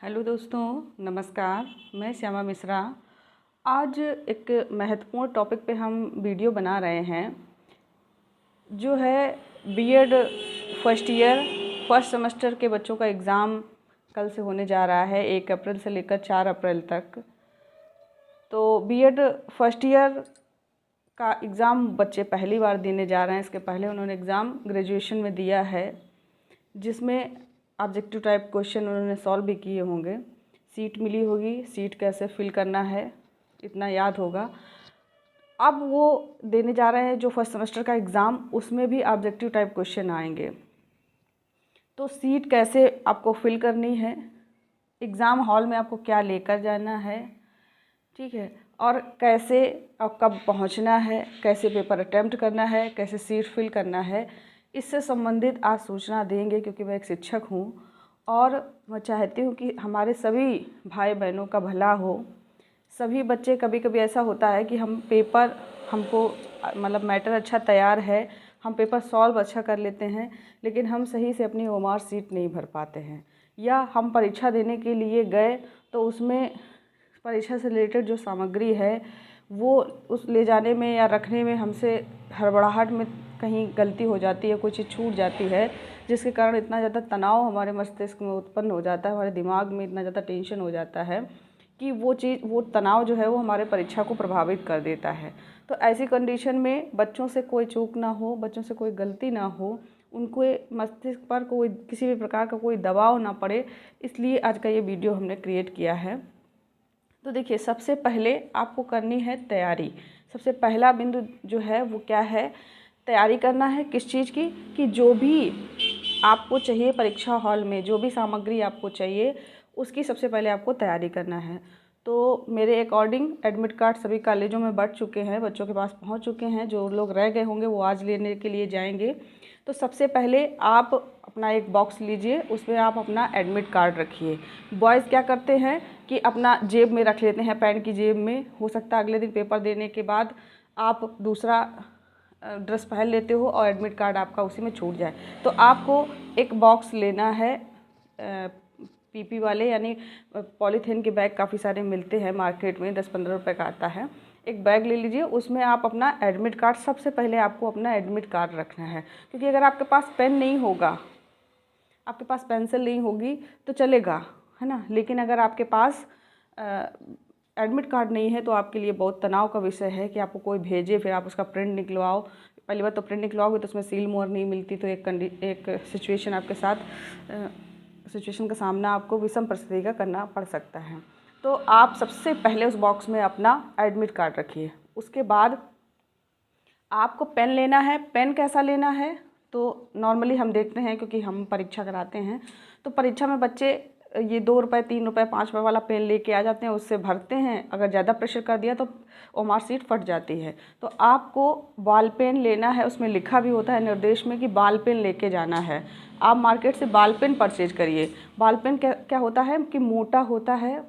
Hello दोस्तों, नमस्कार। मैं श्यामा मिश्रा। आज एक महत्वपूर्ण टॉपिक पे हम वीडियो बना रहे हैं, जो है बीएड फर्स्ट सेमेस्टर के बच्चों का एग्ज़ाम कल से होने जा रहा है, 1 अप्रैल से लेकर 4 अप्रैल तक। तो बीएड फर्स्ट ईयर का एग्ज़ाम बच्चे पहली बार देने जा रहे हैं। इसके पहले उन्होंने एग्ज़ाम ग्रेजुएशन में दिया है, जिसमें ऑब्जेक्टिव टाइप क्वेश्चन उन्होंने सॉल्व भी किए होंगे। सीट मिली होगी, सीट कैसे फिल करना है इतना याद होगा। अब वो देने जा रहे हैं जो फर्स्ट सेमेस्टर का एग्ज़ाम, उसमें भी ऑब्जेक्टिव टाइप क्वेश्चन आएंगे। तो सीट कैसे आपको फिल करनी है, एग्ज़ाम हॉल में आपको क्या लेकर जाना है, ठीक है, और कैसे और कब पहुंचना है, कैसे पेपर अटेम्प्ट करना है, कैसे सीट फिल करना है, इससे संबंधित आज सूचना देंगे। क्योंकि मैं एक शिक्षक हूँ और मैं चाहती हूँ कि हमारे सभी भाई बहनों का भला हो। सभी बच्चे, कभी कभी ऐसा होता है कि हम पेपर, हमको मतलब मैटर अच्छा तैयार है, हम पेपर सॉल्व अच्छा कर लेते हैं, लेकिन हम सही से अपनी ओमार सीट नहीं भर पाते हैं। या हम परीक्षा देने के लिए गए तो उसमें परीक्षा से रिलेटेड जो सामग्री है वो उस ले जाने में या रखने में हमसे हड़बड़ाहट में कहीं गलती हो जाती है, कोई चीज़ छूट जाती है, जिसके कारण इतना ज़्यादा तनाव हमारे मस्तिष्क में उत्पन्न हो जाता है, हमारे दिमाग में इतना ज़्यादा टेंशन हो जाता है कि वो तनाव जो है वो हमारे परीक्षा को प्रभावित कर देता है। तो ऐसी कंडीशन में बच्चों से कोई चूक ना हो, बच्चों से कोई गलती ना हो, उनको मस्तिष्क पर कोई किसी भी प्रकार का कोई दबाव ना पड़े, इसलिए आज का ये वीडियो हमने क्रिएट किया है। तो देखिए, सबसे पहले आपको करनी है तैयारी। सबसे पहला बिंदु जो है वो क्या है, तैयारी करना है किस चीज़ की, कि जो भी आपको चाहिए परीक्षा हॉल में, जो भी सामग्री आपको चाहिए उसकी सबसे पहले आपको तैयारी करना है। तो मेरे अकॉर्डिंग एडमिट कार्ड सभी कॉलेजों में बढ़ चुके हैं, बच्चों के पास पहुंच चुके हैं। जो लोग रह गए होंगे वो आज लेने के लिए जाएंगे। तो सबसे पहले आप अपना एक बॉक्स लीजिए, उसमें आप अपना एडमिट कार्ड रखिए। बॉयज़ क्या करते हैं कि अपना जेब में रख लेते हैं, पैंट की जेब में। हो सकता है अगले दिन पेपर देने के बाद आप दूसरा ड्रेस पहन लेते हो और एडमिट कार्ड आपका उसी में छूट जाए। तो आपको एक बॉक्स लेना है, पीपी वाले, यानी पॉलीथीन के बैग काफ़ी सारे मिलते हैं मार्केट में, 10-15 रुपए का आता है। एक बैग ले लीजिए, उसमें आप अपना एडमिट कार्ड, सबसे पहले आपको अपना एडमिट कार्ड रखना है। क्योंकि अगर आपके पास पेन नहीं होगा, आपके पास पेंसिल नहीं होगी तो चलेगा, है ना, लेकिन अगर आपके पास एडमिट कार्ड नहीं है तो आपके लिए बहुत तनाव का विषय है कि आपको कोई भेजे, फिर आप उसका प्रिंट निकलवाओ। पहली बार तो प्रिंट निकलवाओगे तो उसमें सील मोहर नहीं मिलती, तो एक सिचुएशन आपके साथ सिचुएशन का सामना आपको विषम परिस्थिति का करना पड़ सकता है। तो आप सबसे पहले उस बॉक्स में अपना एडमिट कार्ड रखिए। उसके बाद आपको पेन लेना है। पेन कैसा लेना है, तो नॉर्मली हम देखते हैं, क्योंकि हम परीक्षा कराते हैं, तो परीक्षा में बच्चे ये 2 रुपये, 3 रुपये, 5 रुपये वाला पेन लेके आ जाते हैं, उससे भरते हैं। अगर ज़्यादा प्रेशर कर दिया तो ओमार सीट फट जाती है। तो आपको बॉल पेन लेना है, उसमें लिखा भी होता है निर्देश में कि बॉल पेन लेके जाना है। आप मार्केट से बॉल पेन परचेज करिए। बॉल पेन क्या होता है कि मोटा होता है,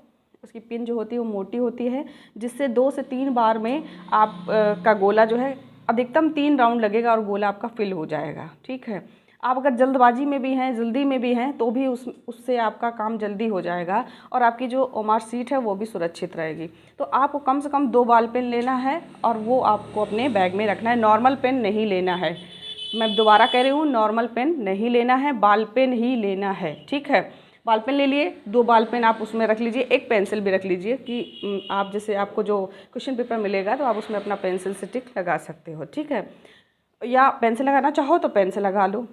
उसकी पिन जो होती है वो मोटी होती है, जिससे 2 से 3 बार में आप का गोला जो है, अधिकतम 3 राउंड लगेगा और गोला आपका फिल हो जाएगा, ठीक है। आप अगर जल्दबाजी में भी हैं, जल्दी में भी हैं, तो भी उससे आपका काम जल्दी हो जाएगा और आपकी जो ओमार सीट है वो भी सुरक्षित रहेगी। तो आपको कम से कम 2 बॉल पेन लेना है और वो आपको अपने बैग में रखना है। नॉर्मल पेन नहीं लेना है, मैं दोबारा कह रही हूँ, नॉर्मल पेन नहीं लेना है, बॉल पेन ही लेना है, ठीक है। बॉल पेन ले लिए, 2 बॉल पेन आप उसमें रख लीजिए, एक पेंसिल भी रख लीजिए कि आप जैसे आपको जो क्वेश्चन पेपर मिलेगा तो आप उसमें अपना पेंसिल से टिक लगा सकते हो, ठीक है। या पेंसिल लगाना चाहो तो पेंसिल लगा लो,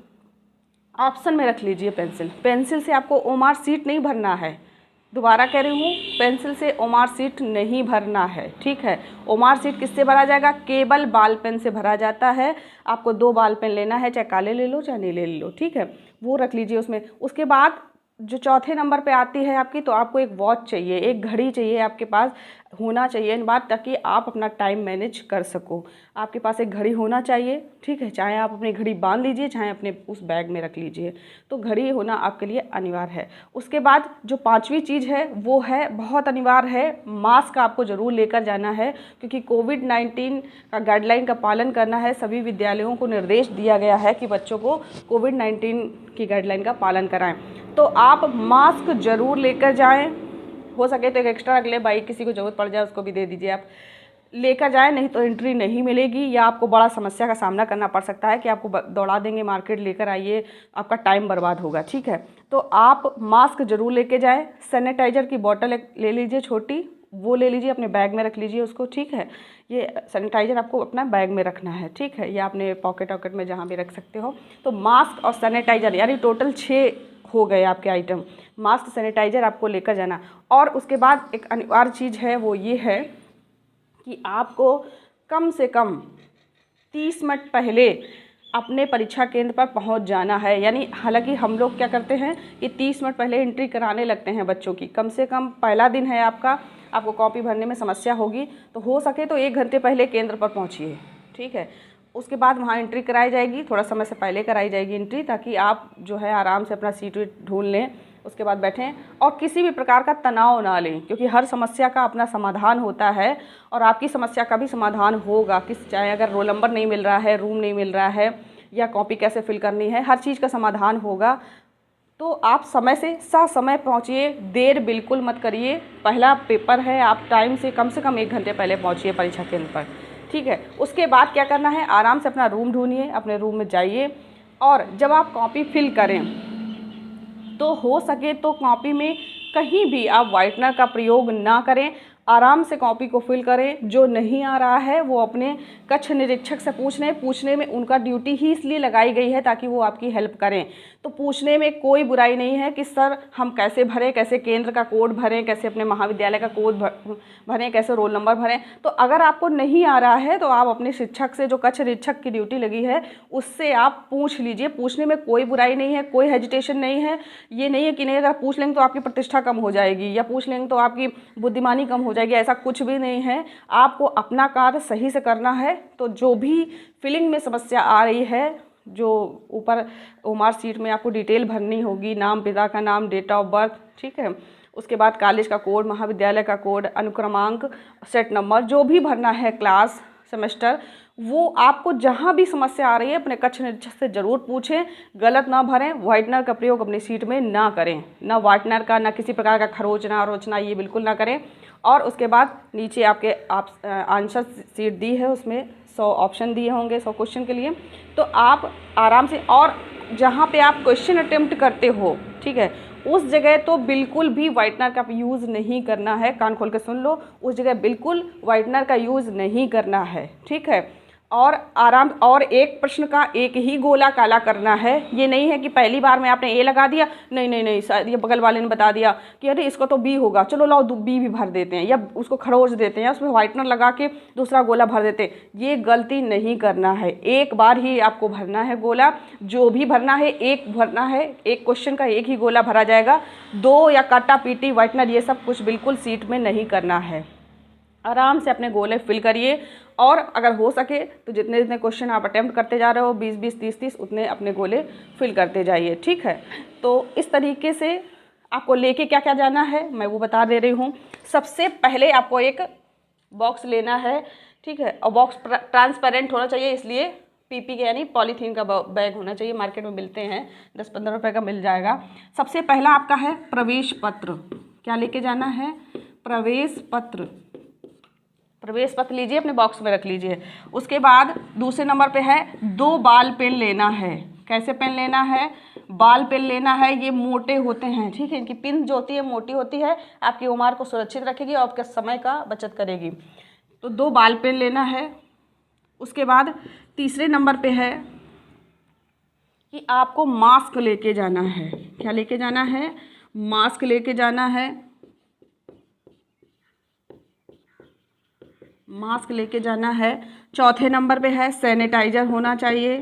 ऑप्शन में रख लीजिए पेंसिल। पेंसिल से आपको ओमार सीट नहीं भरना है, दोबारा कह रही हूँ, पेंसिल से ओमार सीट नहीं भरना है, ठीक है। ओमार सीट किससे भरा जाएगा, केवल बॉल पेन से भरा जाता है। आपको 2 बॉल पेन लेना है, चाहे काले ले लो चाहे नीले ले लो, ठीक है, वो रख लीजिए उसमें। उसके बाद जो चौथे नंबर पे आती है आपकी, तो आपको एक वॉच चाहिए, एक घड़ी चाहिए, आपके पास होना चाहिए इन बात, ताकि आप अपना टाइम मैनेज कर सको। आपके पास एक घड़ी होना चाहिए, ठीक है, चाहे आप अपनी घड़ी बांध लीजिए, चाहे अपने उस बैग में रख लीजिए, तो घड़ी होना आपके लिए अनिवार्य है। उसके बाद जो 5वीं चीज़ है वो है, बहुत अनिवार्य है, मास्क आपको ज़रूर लेकर जाना है, क्योंकि कोविड-19 का गाइडलाइन का पालन करना है। सभी विद्यालयों को निर्देश दिया गया है कि बच्चों को कोविड-19 की गाइडलाइन का पालन कराएं। तो आप मास्क ज़रूर लेकर जाएं। हो सके तो एक एक्स्ट्रा रख ले भाई, किसी को ज़रूरत पड़ जाए उसको भी दे दीजिए, आप लेकर जाएं, नहीं तो एंट्री नहीं मिलेगी या आपको बड़ा समस्या का सामना करना पड़ सकता है कि आपको दौड़ा देंगे मार्केट, लेकर आइए, आपका टाइम बर्बाद होगा। ठीक है, तो आप मास्क ज़रूर लेके जाएं। सैनिटाइज़र की बॉटल एक ले लीजिए छोटी, वो ले लीजिए, अपने बैग में रख लीजिए उसको। ठीक है, ये सैनिटाइज़र आपको अपना बैग में रखना है। ठीक है, या अपने पॉकेट वॉकेट में जहाँ भी रख सकते हो। तो मास्क और सैनिटाइज़र यानी टोटल 6 हो गए आपके आइटम। मास्क, सैनिटाइज़र आपको लेकर जाना। और उसके बाद एक अनिवार्य चीज़ है, वो ये है कि आपको कम से कम 30 मिनट पहले अपने परीक्षा केंद्र पर पहुंच जाना है। यानी हालांकि हम लोग क्या करते हैं कि 30 मिनट पहले एंट्री कराने लगते हैं बच्चों की। कम से कम पहला दिन है आपका, आपको कॉपी भरने में समस्या होगी, तो हो सके तो 1 घंटे पहले केंद्र पर पहुंचिए। ठीक है, उसके बाद वहाँ एंट्री कराई जाएगी, थोड़ा समय से पहले कराई जाएगी एंट्री, ताकि आप जो है आराम से अपना सीट वीट ढूंढ लें, उसके बाद बैठें और किसी भी प्रकार का तनाव ना लें, क्योंकि हर समस्या का अपना समाधान होता है और आपकी समस्या का भी समाधान होगा। चाहे अगर रोल नंबर नहीं मिल रहा है, रूम नहीं मिल रहा है, या कॉपी कैसे फिल करनी है, हर चीज़ का समाधान होगा। तो आप समय से समय पहुंचिए, देर बिल्कुल मत करिए। पहला पेपर है, आप टाइम से कम 1 घंटे पहले पहुंचिए परीक्षा केंद्र पर। ठीक है, उसके बाद क्या करना है, आराम से अपना रूम ढूंढिए, अपने रूम में जाइए और जब आप कॉपी फिल करें तो हो सके तो कॉपी में कहीं भी आप वाइटनर का प्रयोग ना करें। आराम से कॉपी को फिल करें। जो नहीं आ रहा है वो अपने कक्ष निरीक्षक से पूछने में उनका ड्यूटी ही इसलिए लगाई गई है ताकि वो आपकी हेल्प करें। तो पूछने में कोई बुराई नहीं है कि सर हम कैसे भरें, कैसे केंद्र का कोड भरें, कैसे अपने महाविद्यालय का कोड भरें, कैसे रोल नंबर भरें। तो अगर आपको नहीं आ रहा है तो आप अपने शिक्षक से, जो कक्ष निरीक्षक की ड्यूटी लगी है, उससे आप पूछ लीजिए। पूछने में कोई बुराई नहीं है, कोई हेजिटेशन नहीं है। ये नहीं है कि नहीं अगर पूछ लेंगे तो आपकी प्रतिष्ठा कम हो जाएगी या पूछ लेंगे तो आपकी बुद्धिमानी कम हो जाएगी, ऐसा कुछ भी नहीं है। आपको अपना कार्य सही से करना है। तो जो भी फिलिंग में समस्या आ रही है, जो ऊपर ओमार सीट में आपको डिटेल भरनी होगी, नाम, पिता का नाम, डेट ऑफ बर्थ, ठीक है, उसके बाद कॉलेज का कोड, महाविद्यालय का कोड, अनुक्रमांक, सेट नंबर, जो भी भरना है, क्लास, सेमेस्टर, वो आपको जहाँ भी समस्या आ रही है अपने कक्ष निरीक्षक से ज़रूर पूछें। गलत ना भरें, व्हाइटनर का प्रयोग अपनी सीट में ना करें, ना व्हाइटनर का, ना किसी प्रकार का खरोचना रोचना, ये बिल्कुल ना करें। और उसके बाद नीचे आपके आंसर सीट दी है, उसमें 100 ऑप्शन दिए होंगे 100 क्वेश्चन के लिए। तो आप आराम से, और जहाँ पे आप क्वेश्चन अटेम्प्ट करते हो, ठीक है, उस जगह तो बिल्कुल भी व्हाइटनर का यूज़ नहीं करना है। कान खोल के सुन लो, उस जगह बिल्कुल व्हाइटनर का यूज़ नहीं करना है। ठीक है, और आराम, और एक प्रश्न का एक ही गोला काला करना है। ये नहीं है कि पहली बार में आपने ए लगा दिया, नहीं नहीं नहीं, शायद ये बगल वाले ने बता दिया कि अरे इसको तो बी होगा, चलो लाओ बी भी भर देते हैं, या उसको खरोच देते हैं, या उसमें व्हाइटनर लगा के दूसरा गोला भर देते हैं। ये गलती नहीं करना है। एक बार ही आपको भरना है गोला, जो भी भरना है एक भरना है, एक क्वेश्चन का एक ही गोला भरा जाएगा। 2 या काटा पीटी व्हाइटनर ये सब कुछ बिल्कुल सीट में नहीं करना है। आराम से अपने गोले फिल करिए, और अगर हो सके तो जितने जितने क्वेश्चन आप अटेम्प्ट करते जा रहे हो, 20-20, 30-30, उतने अपने गोले फिल करते जाइए। ठीक है, तो इस तरीके से आपको लेके क्या क्या जाना है मैं वो बता दे रही हूँ। सबसे पहले आपको एक बॉक्स लेना है, ठीक है, और बॉक्स ट्रांसपेरेंट होना चाहिए, इसलिए पीपी के यानी पॉलीथीन का बैग होना चाहिए। मार्केट में मिलते हैं, 10-15 रुपये का मिल जाएगा। सबसे पहला आपका है प्रवेश पत्र। क्या लेके जाना है? प्रवेश पत्र। प्रवेश पत्र लीजिए, अपने बॉक्स में रख लीजिए। उसके बाद दूसरे नंबर पे है 2 बाल पेन लेना है। कैसे पेन लेना है? बाल पेन लेना है। ये मोटे होते हैं, ठीक है, इनकी पिन जो होती है मोटी होती है, आपकी उम्र को सुरक्षित रखेगी और आपके समय का बचत करेगी। तो 2 बाल पेन लेना है। उसके बाद तीसरे नंबर पे है कि आपको मास्क लेके जाना है। क्या लेके जाना है? मास्क लेके जाना है। मास्क लेके जाना है। चौथे नंबर पे है सैनिटाइजर होना चाहिए।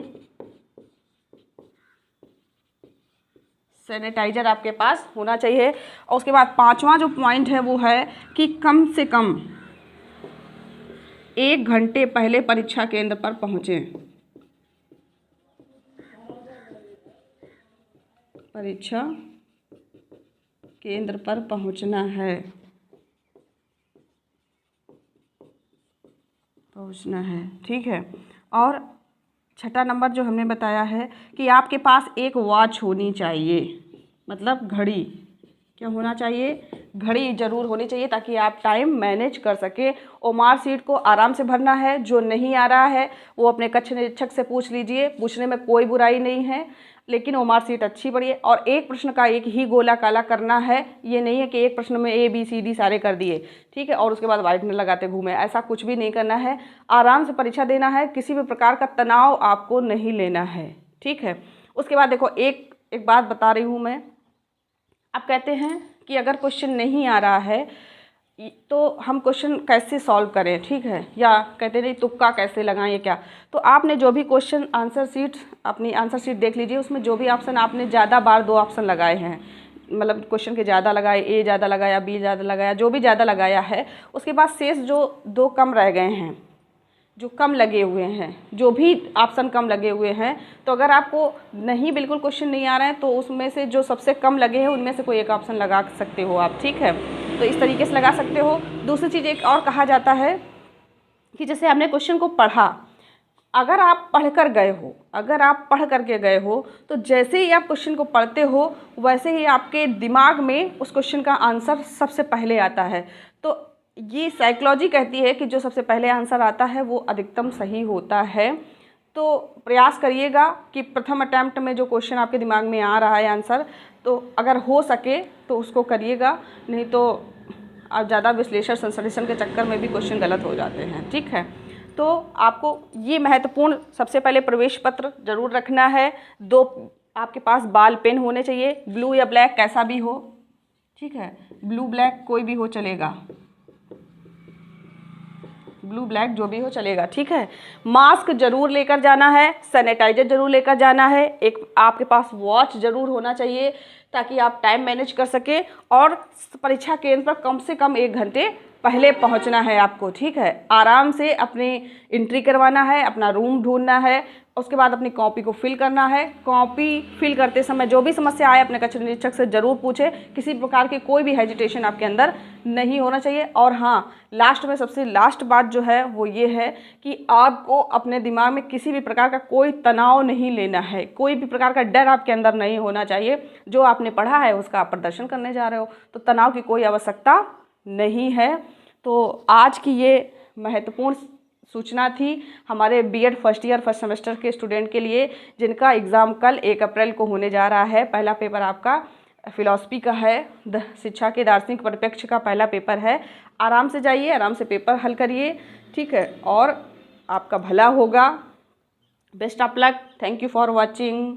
सैनिटाइजर आपके पास होना चाहिए। और उसके बाद 5वां जो पॉइंट है वो है कि कम से कम 1 घंटे पहले परीक्षा केंद्र पर पहुँचें। परीक्षा केंद्र पर पहुँचना है, ठीक है। और छठा नंबर जो हमने बताया है कि आपके पास एक वॉच होनी चाहिए। मतलब घड़ी, क्या होना चाहिए, घड़ी ज़रूर होनी चाहिए ताकि आप टाइम मैनेज कर सके। और मार्कशीट को आराम से भरना है, जो नहीं आ रहा है वो अपने कक्ष निरीक्षक से पूछ लीजिए, पूछने में कोई बुराई नहीं है, लेकिन वो मार्कशीट अच्छी पढ़िए। और एक प्रश्न का एक ही गोला काला करना है, ये नहीं है कि एक प्रश्न में ABCD सारे कर दिए, ठीक है, और उसके बाद व्हाइटनर लगाते घूमे, ऐसा कुछ भी नहीं करना है। आराम से परीक्षा देना है, किसी भी प्रकार का तनाव आपको नहीं लेना है, ठीक है। उसके बाद देखो एक बात बता रही हूँ मैं, आप कहते हैं कि अगर क्वेश्चन नहीं आ रहा है तो हम क्वेश्चन कैसे सॉल्व करें, ठीक है, या कहते नहीं तुक्का कैसे लगाएं क्या। तो आपने जो भी क्वेश्चन आंसर शीट, अपनी आंसर शीट देख लीजिए, उसमें जो भी ऑप्शन आपने ज़्यादा बार 2 ऑप्शन लगाए हैं, मतलब क्वेश्चन के ज़्यादा लगाए, A ज़्यादा लगाया, B ज़्यादा लगाया, जो भी ज़्यादा लगाया है, उसके बाद शेष जो 2 कम रह गए हैं, जो कम लगे हुए हैं, जो भी ऑप्शन कम लगे हुए हैं, तो अगर आपको नहीं बिल्कुल क्वेश्चन नहीं आ रहे हैं तो उसमें से जो सबसे कम लगे हैं उनमें से कोई एक ऑप्शन लगा सकते हो आप, ठीक है। तो इस तरीके से लगा सकते हो। दूसरी चीज़ एक और कहा जाता है कि जैसे आपने क्वेश्चन को पढ़ा, अगर आप पढ़ कर गए हो, अगर आप पढ़ करके गए हो, तो जैसे ही आप क्वेश्चन को पढ़ते हो वैसे ही आपके दिमाग में उस क्वेश्चन का आंसर सबसे पहले आता है। तो ये साइकोलॉजी कहती है कि जो सबसे पहले आंसर आता है वो अधिकतम सही होता है। तो प्रयास करिएगा कि प्रथम अटैम्प्ट में जो क्वेश्चन आपके दिमाग में आ रहा है आंसर, तो अगर हो सके तो उसको करिएगा, नहीं तो आप ज़्यादा विश्लेषण संश्लेषण के चक्कर में भी क्वेश्चन गलत हो जाते हैं, ठीक है। तो आपको ये महत्वपूर्ण, सबसे पहले प्रवेश पत्र जरूर रखना है, 2 आपके पास बाल पेन होने चाहिए, ब्लू या ब्लैक कैसा भी हो, ठीक है, ब्लू ब्लैक कोई भी हो चलेगा, ब्लू ब्लैक जो भी हो चलेगा, ठीक है। मास्क जरूर लेकर जाना है, सैनिटाइजर जरूर लेकर जाना है, एक आपके पास वॉच जरूर होना चाहिए ताकि आप टाइम मैनेज कर सके, और परीक्षा केंद्र पर कम से कम 1 घंटे पहले पहुंचना है आपको, ठीक है। आराम से अपनी एंट्री करवाना है, अपना रूम ढूंढना है, उसके बाद अपनी कॉपी को फिल करना है। कॉपी फिल करते समय जो भी समस्या आए अपने कक्ष निरीक्षक से ज़रूर पूछे, किसी प्रकार की कोई भी हेजिटेशन आपके अंदर नहीं होना चाहिए। और हाँ, लास्ट में सबसे लास्ट बात जो है वो ये है कि आपको अपने दिमाग में किसी भी प्रकार का कोई तनाव नहीं लेना है, कोई भी प्रकार का डर आपके अंदर नहीं होना चाहिए। जो आपने पढ़ा है उसका आप प्रदर्शन करने जा रहे हो, तो तनाव की कोई आवश्यकता नहीं है। तो आज की ये महत्वपूर्ण सूचना थी हमारे B.Ed first year first semester के स्टूडेंट के लिए, जिनका एग्ज़ाम कल 1 अप्रैल को होने जा रहा है। पहला पेपर आपका फिलॉसफी का है, शिक्षा के दार्शनिक परिप्रेक्ष्य का पहला पेपर है। आराम से जाइए, आराम से पेपर हल करिए, ठीक है, और आपका भला होगा। Best of luck. Thank you for watching.